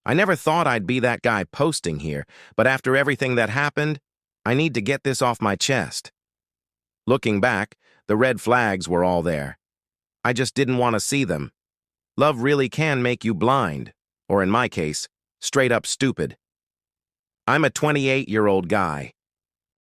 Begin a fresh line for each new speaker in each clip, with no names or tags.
I never thought I'd be that guy posting here, but after everything that happened, I need to get this off my chest. Looking back, the red flags were all there. I just didn't want to see them. Love really can make you blind, or in my case, straight up stupid. I'm a 28-year-old guy.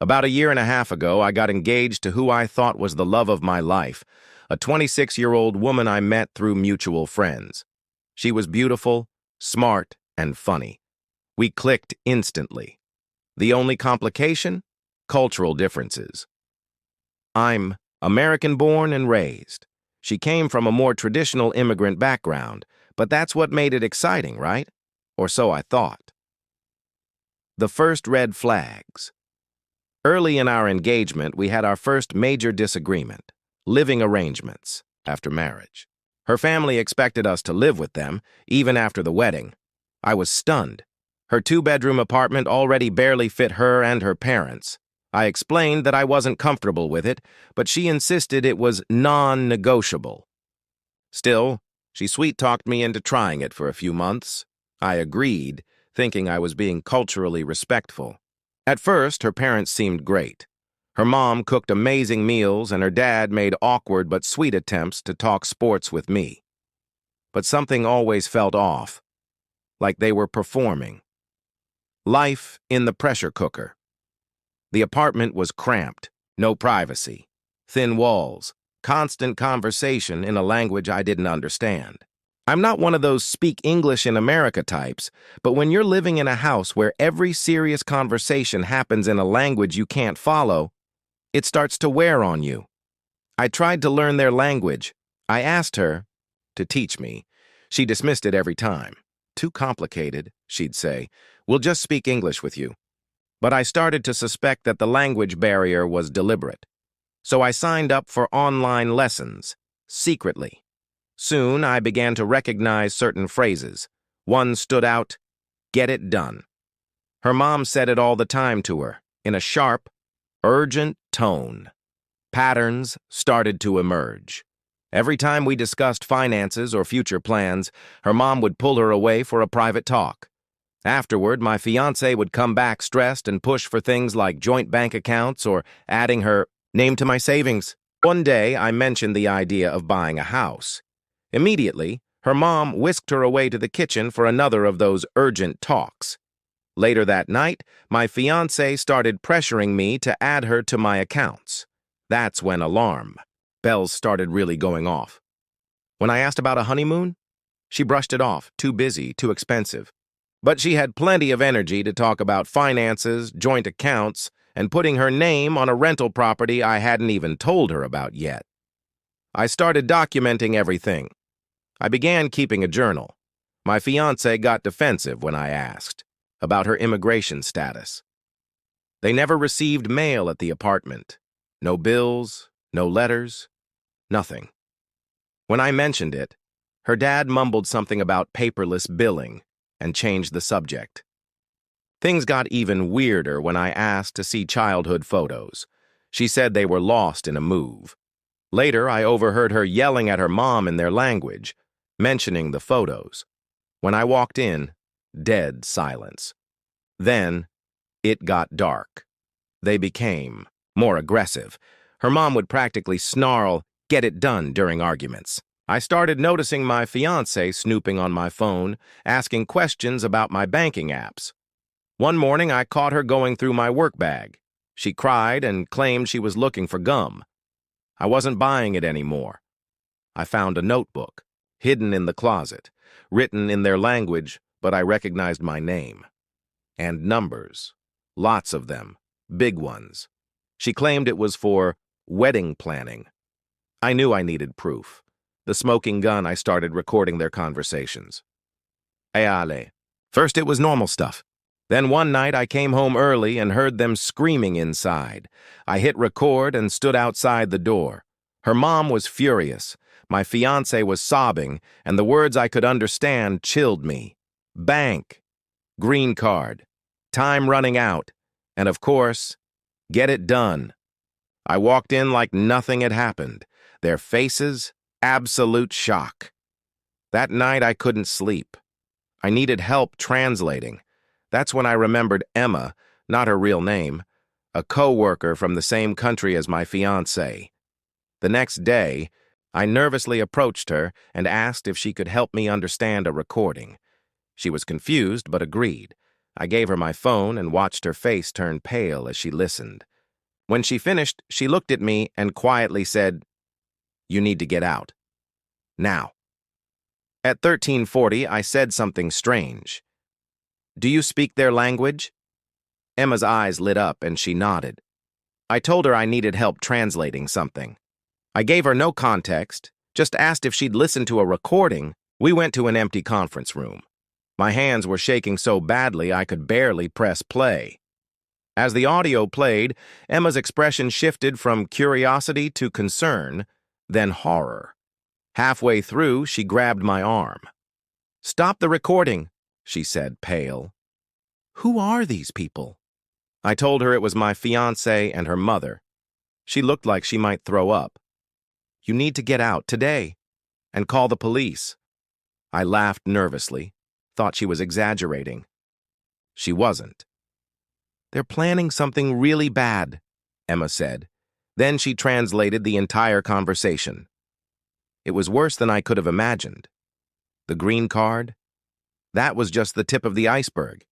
About a year and a half ago, I got engaged to who I thought was the love of my life, a 26-year-old woman I met through mutual friends. She was beautiful, smart, and funny. We clicked instantly. The only complication? Cultural differences. I'm American-born and raised. She came from a more traditional immigrant background, but that's what made it exciting, right? Or so I thought. The first red flags. Early in our engagement, we had our first major disagreement, living arrangements, after marriage. Her family expected us to live with them, even after the wedding. I was stunned. Her two-bedroom apartment already barely fit her and her parents. I explained that I wasn't comfortable with it, but she insisted it was non-negotiable. Still, she sweet-talked me into trying it for a few months. I agreed, thinking I was being culturally respectful. At first, her parents seemed great. Her mom cooked amazing meals, and her dad made awkward but sweet attempts to talk sports with me. But something always felt off, like they were performing. Life in the pressure cooker. The apartment was cramped, no privacy, thin walls, constant conversation in a language I didn't understand. I'm not one of those speak English in America types, but when you're living in a house where every serious conversation happens in a language you can't follow, it starts to wear on you. I tried to learn their language. I asked her to teach me. She dismissed it every time. Too complicated, she'd say. We'll just speak English with you. But I started to suspect that the language barrier was deliberate. So I signed up for online lessons, secretly. Soon, I began to recognize certain phrases. One stood out, "Get it done." Her mom said it all the time to her, in a sharp, urgent tone. Patterns started to emerge. Every time we discussed finances or future plans, her mom would pull her away for a private talk. Afterward, my fiancé would come back stressed and push for things like joint bank accounts or adding her name to my savings. One day, I mentioned the idea of buying a house. Immediately, her mom whisked her away to the kitchen for another of those urgent talks. Later that night, my fiancé started pressuring me to add her to my accounts. That's when alarm bells started really going off. When I asked about a honeymoon, she brushed it off, too busy, too expensive. But she had plenty of energy to talk about finances, joint accounts, and putting her name on a rental property I hadn't even told her about yet. I started documenting everything. I began keeping a journal. My fiancé got defensive when I asked about her immigration status. They never received mail at the apartment. No bills, no letters, nothing. When I mentioned it, her dad mumbled something about paperless billing and changed the subject. Things got even weirder when I asked to see childhood photos. She said they were lost in a move. Later, I overheard her yelling at her mom in their language, mentioning the photos. When I walked in, dead silence. Then, it got dark. They became more aggressive. Her mom would practically snarl, "Get it done," during arguments. I started noticing my fiancé snooping on my phone, asking questions about my banking apps. One morning, I caught her going through my work bag. She cried and claimed she was looking for gum. I wasn't buying it anymore. I found a notebook, hidden in the closet, written in their language, but I recognized my name. And numbers. Lots of them. Big ones. She claimed it was for wedding planning. I knew I needed proof. The smoking gun, I started recording their conversations. Eale. First it was normal stuff. Then one night I came home early and heard them screaming inside. I hit record and stood outside the door. Her mom was furious. My fiancé was sobbing, and the words I could understand chilled me. Bank, green card, time running out, and of course, get it done. I walked in like nothing had happened. Their faces, absolute shock. That night I couldn't sleep. I needed help translating. That's when I remembered Emma, not her real name, a co-worker from the same country as my fiancée. The next day, I nervously approached her and asked if she could help me understand a recording. She was confused but agreed. I gave her my phone and watched her face turn pale as she listened. When she finished, she looked at me and quietly said, "You need to get out. Now." At 13:40, I said something strange. "Do you speak their language?" Emma's eyes lit up and she nodded. I told her I needed help translating something. I gave her no context, just asked if she'd listened to a recording. We went to an empty conference room. My hands were shaking so badly I could barely press play. As the audio played, Emma's expression shifted from curiosity to concern, then horror. Halfway through, she grabbed my arm. "Stop the recording," she said, pale. "Who are these people?" I told her it was my fiancé and her mother. She looked like she might throw up. "You need to get out today and call the police." I laughed nervously, thought she was exaggerating. She wasn't. "They're planning something really bad," Emma said. Then she translated the entire conversation. It was worse than I could have imagined. The green card? That was just the tip of the iceberg.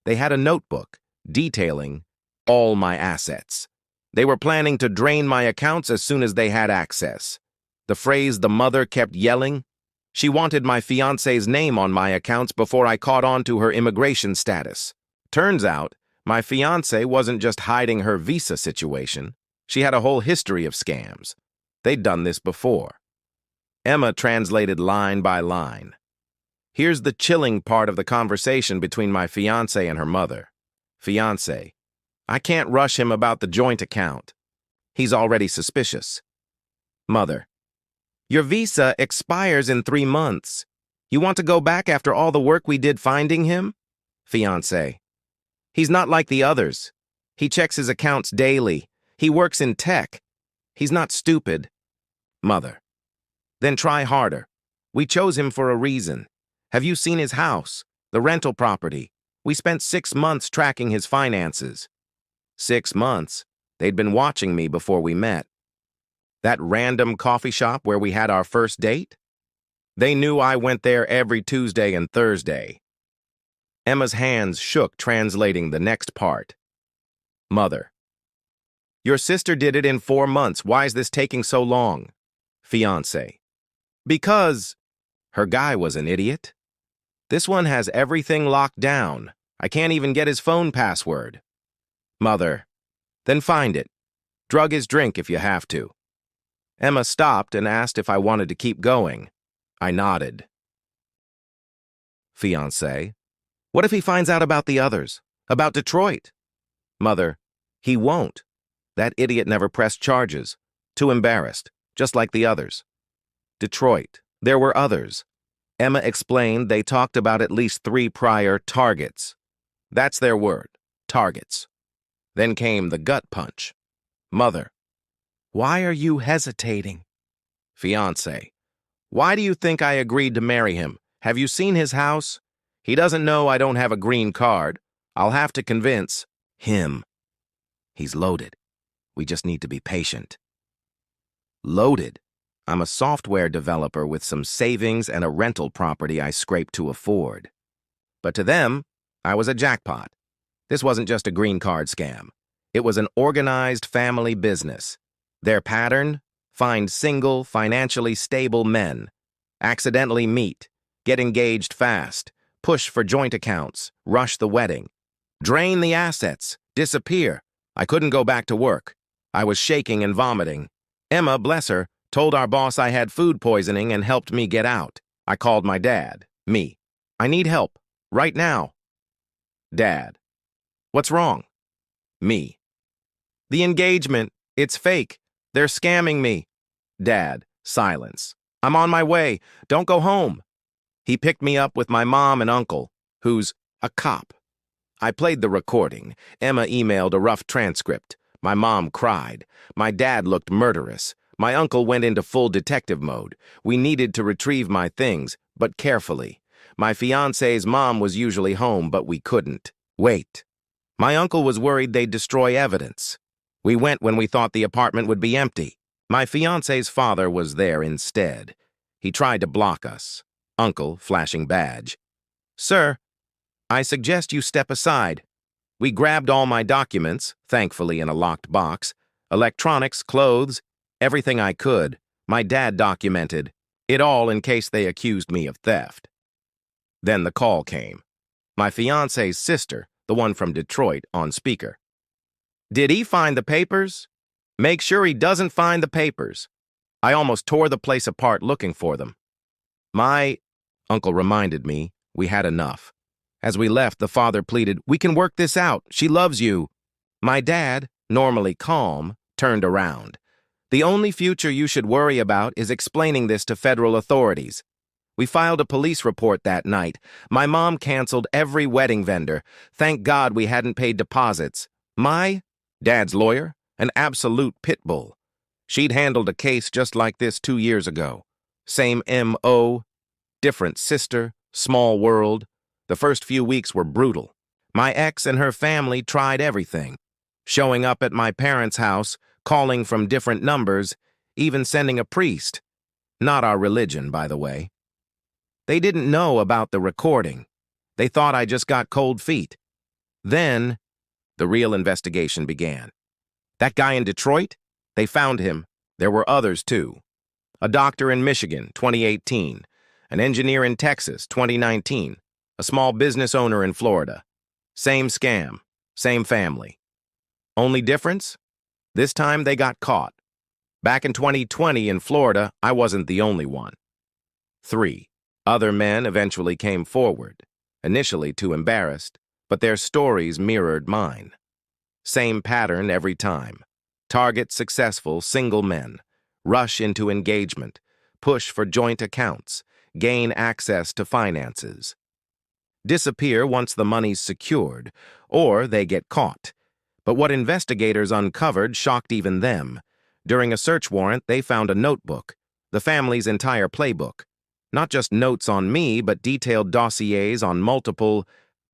They had a notebook detailing all my assets. They were planning to drain my accounts as soon as they had access. The phrase the mother kept yelling, she wanted my fiancé's name on my accounts before I caught on to her immigration status. Turns out, my fiancé wasn't just hiding her visa situation. She had a whole history of scams. They'd done this before. Emma translated line by line. Here's the chilling part of the conversation between my fiancé and her mother. Fiancé: "I can't rush him about the joint account. He's already suspicious." Mother: "Your visa expires in 3 months. You want to go back after all the work we did finding him?" Fiancé: "He's not like the others. He checks his accounts daily. He works in tech. He's not stupid." Mother: "Then try harder. We chose him for a reason. Have you seen his house, the rental property? We spent 6 months tracking his finances." 6 months? They'd been watching me before we met. That random coffee shop where we had our first date? They knew I went there every Tuesday and Thursday. Emma's hands shook translating the next part. Mother: "Your sister did it in 4 months. Why is this taking so long?" Fiancé: "Because her guy was an idiot. This one has everything locked down. I can't even get his phone password." Mother: "Then find it. Drug his drink if you have to." Emma stopped and asked if I wanted to keep going. I nodded. Fiancé: "What if he finds out about the others? About Detroit?" Mother: "He won't. That idiot never pressed charges. Too embarrassed, just like the others." Detroit. There were others. Emma explained they talked about at least 3 prior targets. That's their word, targets. Then came the gut punch. Mother: "Why are you hesitating?" Fiancé: "Why do you think I agreed to marry him? Have you seen his house? He doesn't know I don't have a green card. I'll have to convince him. He's loaded. We just need to be patient." Loaded? I'm a software developer with some savings and a rental property I scraped to afford. But to them, I was a jackpot. This wasn't just a green card scam. It was an organized family business. Their pattern: find single, financially stable men, accidentally meet, get engaged fast, push for joint accounts, rush the wedding, drain the assets, disappear. I couldn't go back to work. I was shaking and vomiting. Emma, bless her, told our boss I had food poisoning and helped me get out. I called my dad. Me: "I need help. Right now." Dad: "What's wrong?" Me: "The engagement. It's fake. They're scamming me." Dad: Silence. "I'm on my way. Don't go home." He picked me up with my mom and uncle, who's a cop. I played the recording. Emma emailed a rough transcript. My mom cried. My dad looked murderous. My uncle went into full detective mode. We needed to retrieve my things, but carefully. My fiancé's mom was usually home, but we couldn't wait. My uncle was worried they'd destroy evidence. We went when we thought the apartment would be empty. My fiancé's father was there instead. He tried to block us. Uncle, flashing badge. "Sir, I suggest you step aside." We grabbed all my documents, thankfully in a locked box, electronics, clothes, everything I could. My dad documented it all in case they accused me of theft. Then the call came. My fiancé's sister, the one from Detroit, on speaker. "Did he find the papers? Make sure he doesn't find the papers." I almost tore the place apart looking for them. My uncle reminded me we had enough. As we left, the father pleaded, "We can work this out. She loves you." My dad, normally calm, turned around. "The only future you should worry about is explaining this to federal authorities." We filed a police report that night. My mom canceled every wedding vendor. Thank God we hadn't paid deposits. My dad's lawyer, an absolute pit bull. She'd handled a case just like this 2 years ago. Same M.O., different sister, small world. The first few weeks were brutal. My ex and her family tried everything. Showing up at my parents' house, calling from different numbers, even sending a priest. Not our religion, by the way. They didn't know about the recording. They thought I just got cold feet. Then, the real investigation began. That guy in Detroit? They found him. There were others, too. A doctor in Michigan, 2018. An engineer in Texas, 2019. A small business owner in Florida. Same scam, same family. Only difference? This time they got caught. Back in 2020 in Florida, I wasn't the only one. 3 other men eventually came forward, initially too embarrassed, but their stories mirrored mine. Same pattern every time. Target successful single men. Rush into engagement. Push for joint accounts. Gain access to finances. Disappear once the money's secured, or they get caught. But what investigators uncovered shocked even them. During a search warrant, they found a notebook, the family's entire playbook. Not just notes on me, but detailed dossiers on multiple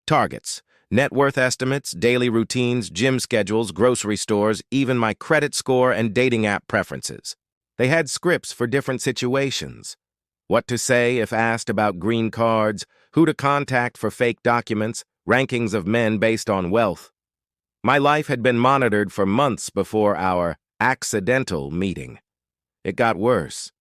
targets, net worth estimates, daily routines, gym schedules, grocery stores, even my credit score and dating app preferences. They had scripts for different situations. What to say if asked about green cards, who to contact for fake documents, rankings of men based on wealth. My life had been monitored for months before our accidental meeting. It got worse.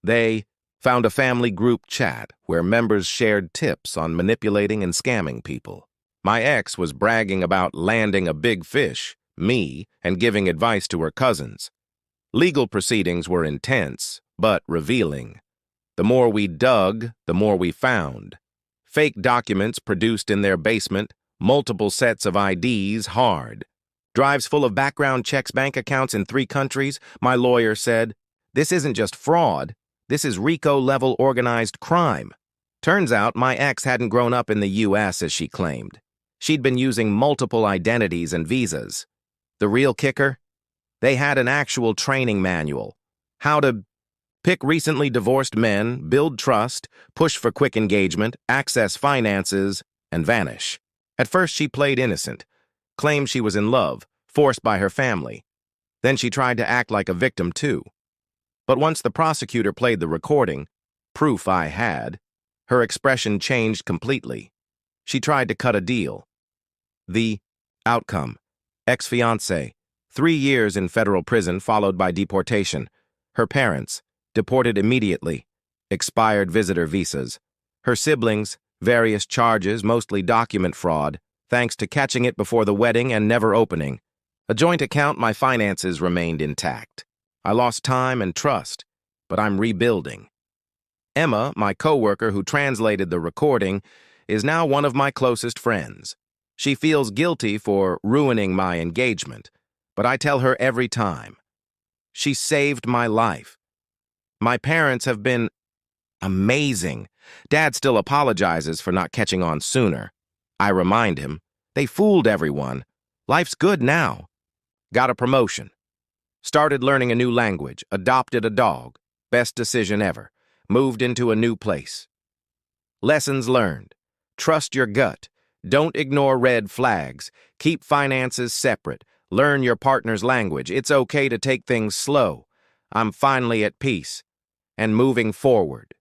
They found a family group chat where members shared tips on manipulating and scamming people. My ex was bragging about landing a big fish, me, and giving advice to her cousins. Legal proceedings were intense, but revealing. The more we dug, the more we found. Fake documents produced in their basement, multiple sets of IDs, hard. Drives full of background checks, bank accounts in 3 countries, my lawyer said. This isn't just fraud. This is RICO-level organized crime. Turns out my ex hadn't grown up in the U.S. as she claimed. She'd been using multiple identities and visas. The real kicker? They had an actual training manual. How to pick recently divorced men, build trust, push for quick engagement, access finances, and vanish. At first she played innocent, claimed she was in love, forced by her family. Then she tried to act like a victim too. But once the prosecutor played the recording, proof I had, her expression changed completely. She tried to cut a deal. The outcome: ex-fiancé, 3 years in federal prison followed by deportation. Her parents, deported immediately, expired visitor visas. Her siblings, various charges, mostly document fraud, thanks to catching it before the wedding and never opening. A joint account, my finances remained intact. I lost time and trust, but I'm rebuilding. Emma, my coworker who translated the recording, is now one of my closest friends. She feels guilty for ruining my engagement, but I tell her every time. She saved my life. My parents have been amazing. Dad still apologizes for not catching on sooner. I remind him, they fooled everyone. Life's good now. Got a promotion. Started learning a new language, adopted a dog. Best decision ever. Moved into a new place. Lessons learned. Trust your gut. Don't ignore red flags. Keep finances separate. Learn your partner's language. It's okay to take things slow. I'm finally at peace and moving forward.